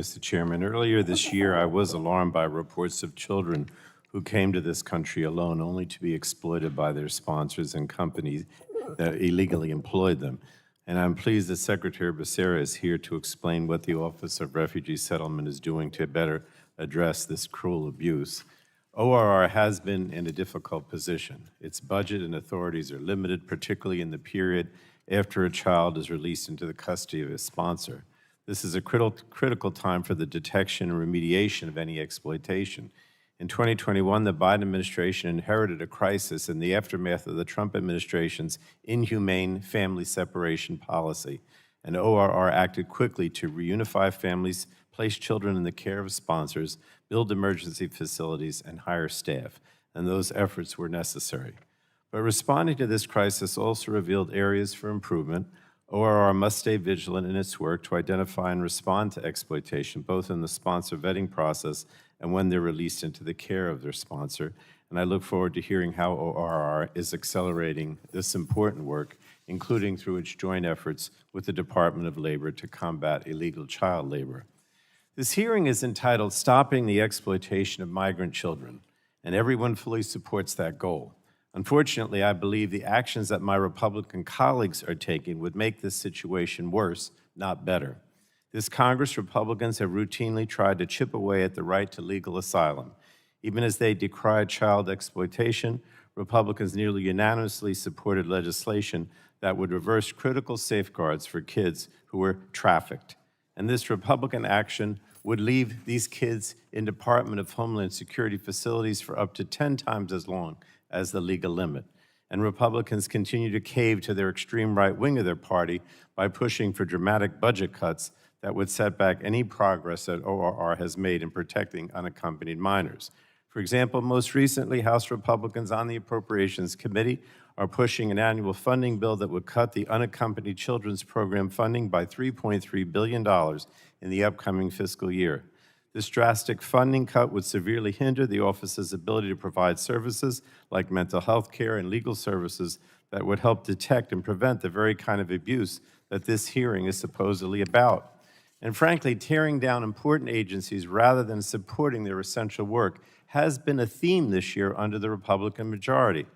Mr. Chairman. Earlier this year, I was alarmed by reports of children who came to this country alone only to be exploited by their sponsors and companies that illegally employed them. And I'm pleased that Secretary Becerra is here to explain what the Office of Refugee Settlement is doing to better address this cruel abuse. ORR has been in a difficult position. Its budget and authorities are limited, particularly in the period after a child is released into the custody of his sponsor. This is a critical time for the detection and remediation of any exploitation. In 2021, the Biden administration inherited a crisis in the aftermath of the Trump administration's inhumane family separation policy, and ORR acted quickly to reunify families, place children in the care of sponsors, build emergency facilities, and hire staff, and those efforts were necessary. But responding to this crisis also revealed areas for improvement. ORR must stay vigilant in its work to identify and respond to exploitation, both in the sponsor vetting process and when they're released into the care of their sponsor. And I look forward to hearing how ORR is accelerating this important work, including through its joint efforts with the Department of Labor to combat illegal child labor. This hearing is entitled Stopping the Exploitation of Migrant Children, and everyone fully supports that goal. Unfortunately, I believe the actions that my Republican colleagues are taking would make this situation worse, not better. This Congress, Republicans have routinely tried to chip away at the right to legal asylum. Even as they decried child exploitation, Republicans nearly unanimously supported legislation that would reverse critical safeguards for kids who were trafficked. And this Republican action would leave these kids in Department of Homeland Security facilities for up to 10 times as long as the legal limit. And Republicans continue to cave to their extreme right wing of their party by pushing for dramatic budget cuts that would set back any progress that ORR has made in protecting unaccompanied minors. For example, most recently, House Republicans on the Appropriations Committee are pushing an annual funding bill that would cut the Unaccompanied Children's Program funding by $3.3 billion in the upcoming fiscal year. This drastic funding cut would severely hinder the office's ability to provide services like mental health care and legal services that would help detect and prevent the very kind of abuse that this hearing is supposedly about. And frankly, tearing down important agencies rather than supporting their essential work has been a theme this year under the Republican majority.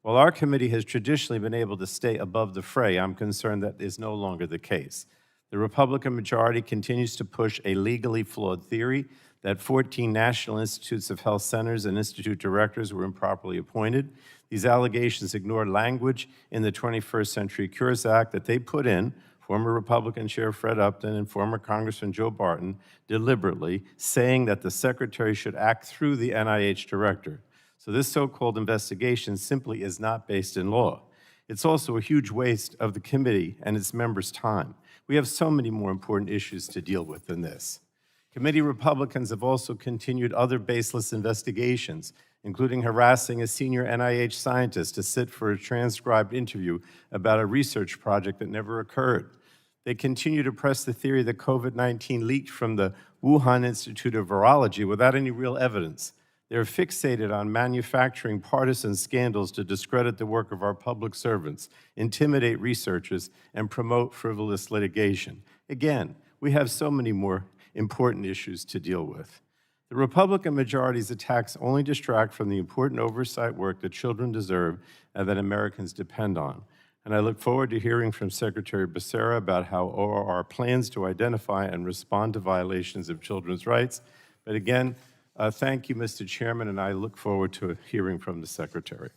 While our committee has traditionally been able to stay above the fray, I'm concerned that is no longer the case. The Republican majority continues to push a legally flawed theory that 14 National Institutes of Health centers and institute directors were improperly appointed. These allegations ignore language in the 21st Century Cures Act that they put in, former Republican Chair Fred Upton and former Congressman Joe Barton, deliberately saying that the Secretary should act through the NIH director. So this so-called investigation simply is not based in law. It's also a huge waste of the committee and its members' time. We have so many more important issues to deal with than this. Committee Republicans have also continued other baseless investigations, including harassing a senior NIH scientist to sit for a transcribed interview about a research project that never occurred. They continue to press the theory that COVID-19 leaked from the Wuhan Institute of Virology without any real evidence. They're fixated on manufacturing partisan scandals to discredit the work of our public servants, intimidate researchers, and promote frivolous litigation. Again, we have so many more important issues to deal with. The Republican majority's attacks only distract from the important oversight work that children deserve and that Americans depend on. And I look forward to hearing from Secretary Becerra about how ORR plans to identify and respond to violations of children's rights. But again, thank you, Mr. Chairman, and I look forward to hearing from the Secretary.